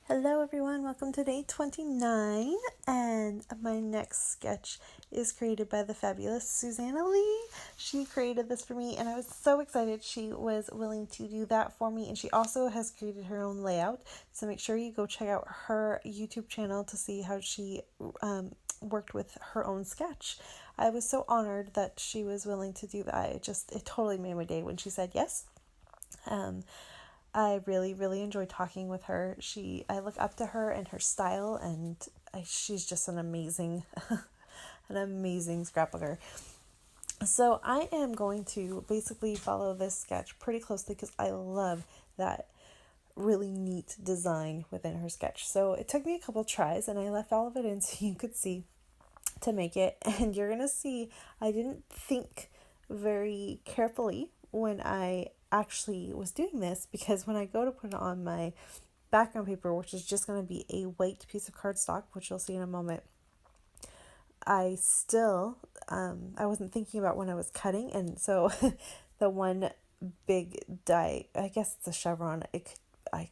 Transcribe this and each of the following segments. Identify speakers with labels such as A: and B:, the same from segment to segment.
A: Hello everyone, welcome to day 29, and my next sketch is created by the fabulous Suzanna Lee. She created this for me and I was so excited she was willing to do that for me, and she also has created her own layout, so make sure you go check out her YouTube channel to see how she worked with her own sketch. I was so honored that she was willing to do that. It totally made my day when she said yes. Um, I really, really enjoy talking with her. I look up to her and her style, and she's just an amazing, an amazing scrapbooker. So I am going to basically follow this sketch pretty closely because I love that really neat design within her sketch. So it took me a couple tries, and I left all of it in so you could see to make it. And you're gonna see I didn't think very carefully when I actually was doing this, because when I go to put it on my background paper, which is just going to be a white piece of cardstock, which you'll see in a moment, I still I wasn't thinking about when I was cutting, and so the one big die, I guess it's a chevron,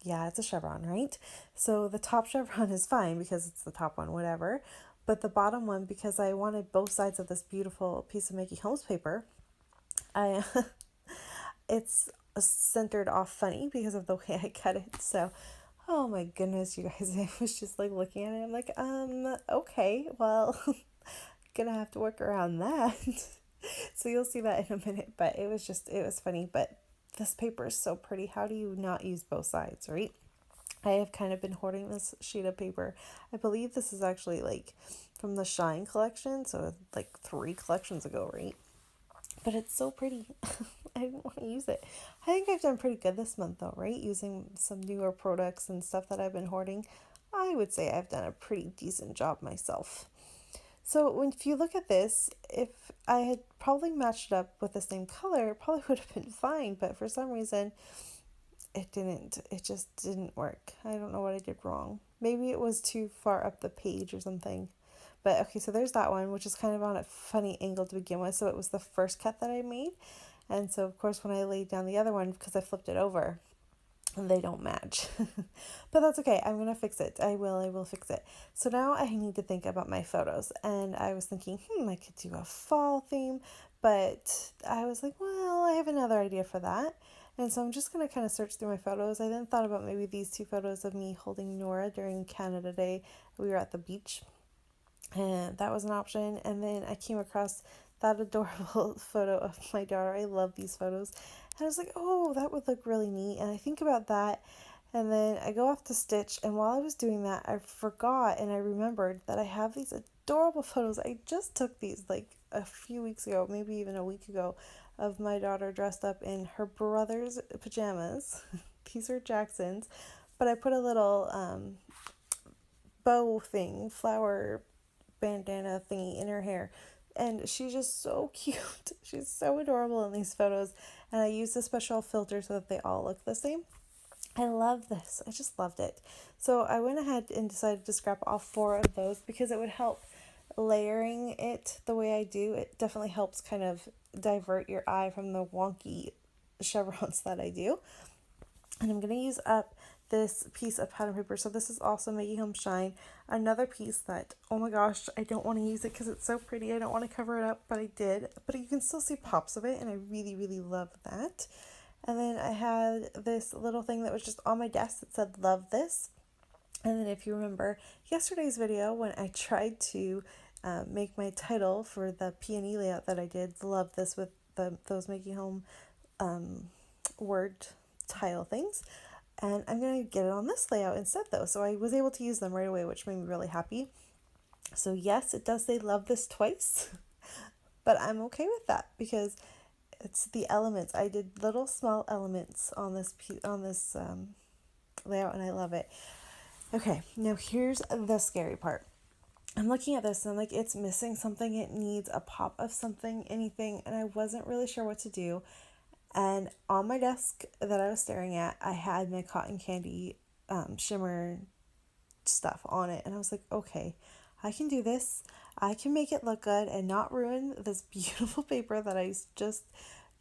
A: yeah, it's a chevron, right? So the top chevron is fine because it's the top one, whatever, but the bottom one, because I wanted both sides of this beautiful piece of Mickey Holmes paper, I it's centered off funny because of the way I cut it. So, oh my goodness, you guys, I was just like looking at it. I'm like, okay, well, gonna have to work around that. So you'll see that in a minute. But it was funny. But this paper is so pretty. How do you not use both sides, right? I have kind of been hoarding this sheet of paper. I believe this is actually like from the Shine collection, so like 3 collections ago, right? But it's so pretty. I didn't want to use it. I think I've done pretty good this month though, right? Using some newer products and stuff that I've been hoarding. I would say I've done a pretty decent job myself. So if you look at this, if I had probably matched it up with the same color, it probably would have been fine, but for some reason it didn't. It just didn't work. I don't know what I did wrong. Maybe it was too far up the page or something. But okay, so there's that one, which is kind of on a funny angle to begin with. So it was the first cut that I made. And so, of course, when I laid down the other one, because I flipped it over, they don't match. But that's okay. I'm going to fix it. I will fix it. So now I need to think about my photos. And I was thinking, I could do a fall theme. But I was like, well, I have another idea for that. And so I'm just going to kind of search through my photos. I then thought about maybe these 2 photos of me holding Nora during Canada Day. We were at the beach, and that was an option. And then I came across that adorable photo of my daughter. I love these photos. And I was like, oh, that would look really neat. And I think about that. And then I go off to stitch. And while I was doing that, I forgot and I remembered that I have these adorable photos. I just took these like a few weeks ago, maybe even a week ago, of my daughter dressed up in her brother's pajamas. These are Jackson's. But I put a little bow thing, flower bandana thingy in her hair. And she's just so cute. She's so adorable in these photos. And I used a special filter so that they all look the same. I love this. I just loved it. So I went ahead and decided to scrap all 4 of those because it would help layering it the way I do. It definitely helps kind of divert your eye from the wonky chevrons that I do. And I'm going to use up this piece of pattern paper. So this is also Making Home Shine. Another piece that, oh my gosh, I don't want to use it because it's so pretty. I don't want to cover it up, but I did. But you can still see pops of it, and I really, really love that. And then I had this little thing that was just on my desk that said, love this. And then if you remember yesterday's video when I tried to make my title for the P&E layout that I did, love this, with those Making Home word tile things. And I'm going to get it on this layout instead though. So I was able to use them right away, which made me really happy. So yes, it does say love this twice, but I'm okay with that because it's the elements. I did little small elements on this layout, and I love it. Okay, now here's the scary part. I'm looking at this and I'm like, it's missing something. It needs a pop of something, anything, and I wasn't really sure what to do. And on my desk that I was staring at, I had my cotton candy shimmer stuff on it. And I was like, okay, I can do this. I can make it look good and not ruin this beautiful paper that I just,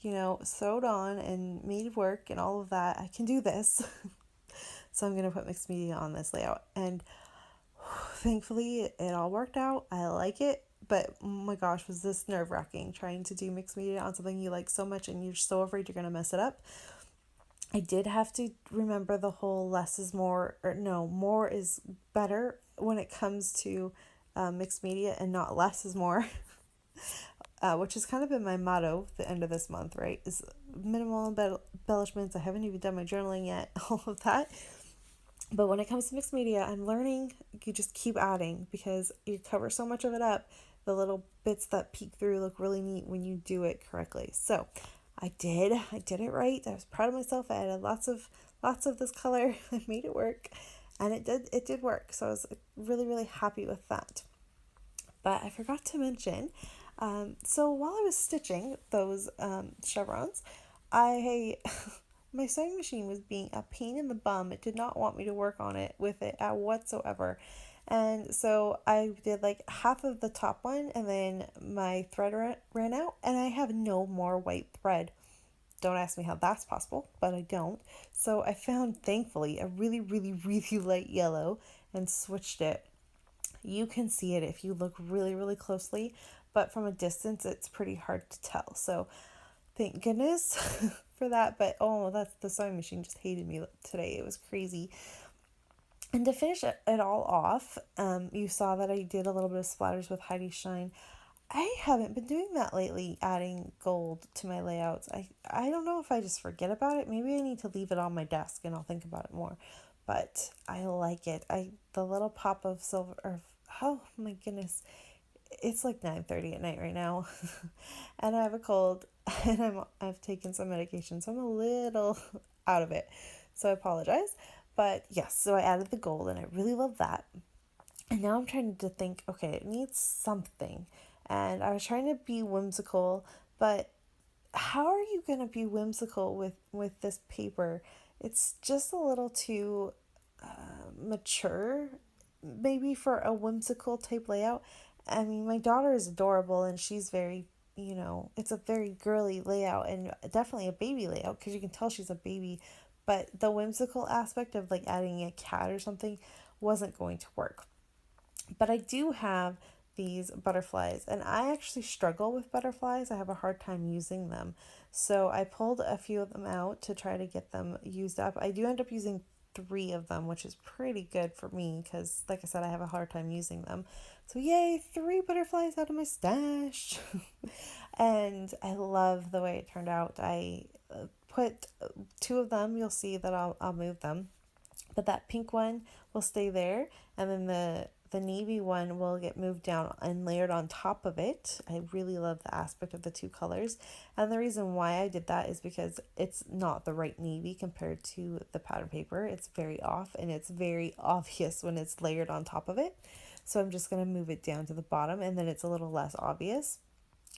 A: sewed on and made work and all of that. I can do this. So I'm going to put mixed media on this layout. And thankfully, it all worked out. I like it. But oh my gosh, was this nerve-wracking trying to do mixed media on something you like so much and you're so afraid you're going to mess it up. I did have to remember the whole less is more, or no, more is better when it comes to mixed media, and not less is more, which has kind of been my motto the end of this month, right? Is minimal embellishments. I haven't even done my journaling yet, all of that. But when it comes to mixed media, I'm learning you just keep adding because you cover so much of it up. The little bits that peek through look really neat when you do it correctly. So I did it right. I was proud of myself. I added lots of this color. I made it work, and it did work. So I was really, really happy with that. But I forgot to mention, so while I was stitching those chevrons, I my sewing machine was being a pain in the bum. It did not want me to work on it with it at whatsoever. And so I did like half of the top one, and then my thread ran out, and I have no more white thread. Don't ask me how that's possible, but I don't. So I found, thankfully, a really, really, really light yellow and switched it. You can see it if you look really, really closely, but from a distance, it's pretty hard to tell. So thank goodness for that. But oh, that's the sewing machine just hated me today. It was crazy. And to finish it all off, you saw that I did a little bit of splatters with Heidi Shine. I haven't been doing that lately, adding gold to my layouts. I don't know if I just forget about it. Maybe I need to leave it on my desk and I'll think about it more. But I like it. The little pop of silver, or oh my goodness, it's like 9:30 at night right now, and I have a cold, and I've taken some medication, so I'm a little out of it. So I apologize. But yes, so I added the gold, and I really love that. And now I'm trying to think, okay, it needs something. And I was trying to be whimsical, but how are you going to be whimsical with this paper? It's just a little too mature, maybe for a whimsical type layout. I mean, my daughter is adorable and she's very, it's a very girly layout and definitely a baby layout because you can tell she's a baby. But the whimsical aspect of like adding a cat or something wasn't going to work. But I do have these butterflies, and I actually struggle with butterflies. I have a hard time using them. So I pulled a few of them out to try to get them used up. I do end up using 3 of them, which is pretty good for me because, like I said, I have a hard time using them. So yay, 3 butterflies out of my stash. And I love the way it turned out. I put 2 of them. You'll see that I'll move them. But that pink one will stay there, and then the navy one will get moved down and layered on top of it. I really love the aspect of the 2 colors. And the reason why I did that is because it's not the right navy compared to the pattern paper. It's very off, and it's very obvious when it's layered on top of it. So I'm just going to move it down to the bottom, and then it's a little less obvious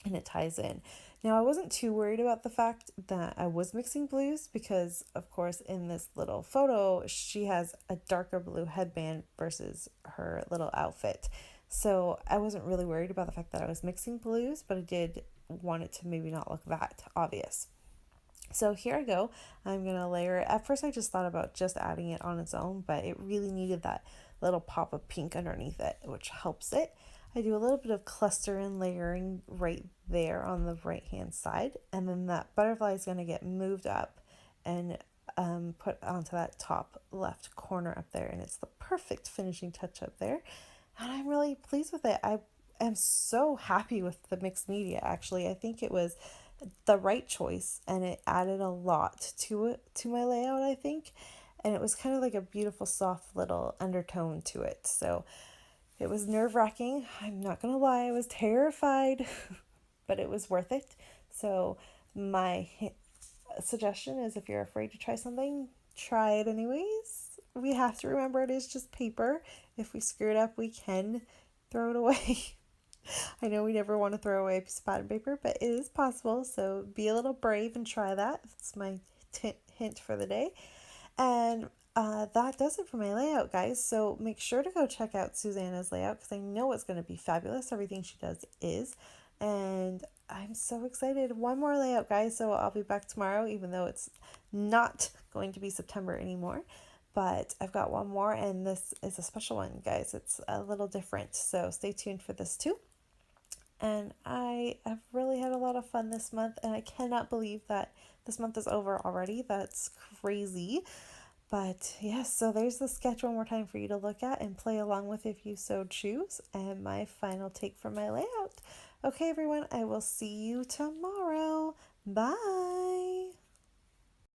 A: and it ties in. Now, I wasn't too worried about the fact that I was mixing blues because, of course, in this little photo, she has a darker blue headband versus her little outfit. So I wasn't really worried about the fact that I was mixing blues, but I did want it to maybe not look that obvious. So here I go. I'm going to layer it. At first, I just thought about just adding it on its own, but it really needed that little pop of pink underneath it, which helps it. I do a little bit of cluster and layering right there on the right hand side, and then that butterfly is going to get moved up and put onto that top left corner up there, and it's the perfect finishing touch up there, and I'm really pleased with it. I am so happy with the mixed media. Actually, I think it was the right choice, and it added a lot to it, to my layout, I think, and it was kind of like a beautiful soft little undertone to it. So it was nerve-wracking. I'm not going to lie, I was terrified, but it was worth it. So my suggestion is if you're afraid to try something, try it anyways. We have to remember it is just paper. If we screw it up, we can throw it away. I know we never want to throw away a piece of pattern paper, but it is possible. So be a little brave and try that. That's my hint for the day. And that does it for my layout, guys. So make sure to go check out Suzanna's layout because I know it's going to be fabulous. Everything she does is. And I'm so excited. One more layout, guys. So I'll be back tomorrow, even though it's not going to be September anymore. but I've got one more, and this is a special one, guys. It's a little different, so stay tuned for this too. And I have really had a lot of fun this month, and I cannot believe that this month is over already. That's crazy. But yes, so there's the sketch one more time for you to look at and play along with if you so choose, and my final take for my layout. Okay, everyone, I will see you tomorrow. Bye.